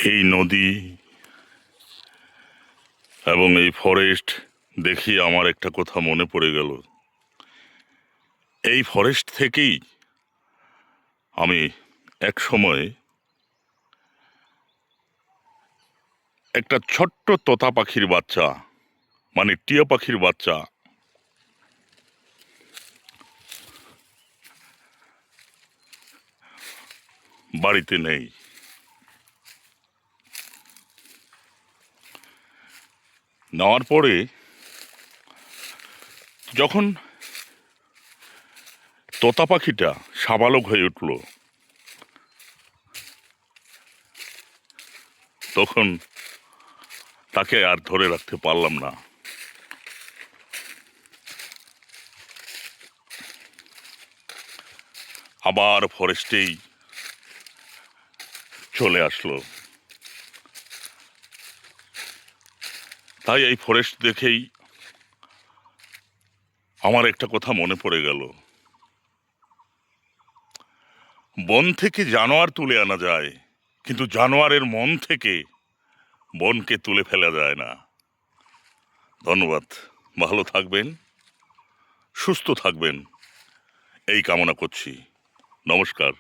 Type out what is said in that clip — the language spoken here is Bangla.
এই নদী এবং এই ফরেস্ট দেখি আমার একটা কথা মনে পড়ে গেল। এই ফরেস্ট থেকেই আমি এক সময় একটা ছোট্ট তোতা পাখির বাচ্চা, মানে টিয়া পাখির বাচ্চা, বাড়িতে নেই। নেওয়ার পরে যখন তোতা পাখিটা সাবালক হয়ে উঠল, তখন তাকে আর ধরে রাখতে পারলাম না। আবার ফরেস্টেই চলে আসলো। তাই এই ফরেস্ট দেখেই আমার একটা কথা মনে পড়ে গেল। বন থেকে জানোয়ার তুলে আনা যায়, কিন্তু জানোয়ারের মন থেকে বনকে তুলে ফেলা যায় না। ধন্যবাদ। ভালো থাকবেন, সুস্থ থাকবেন, এই কামনা করছি। নমস্কার।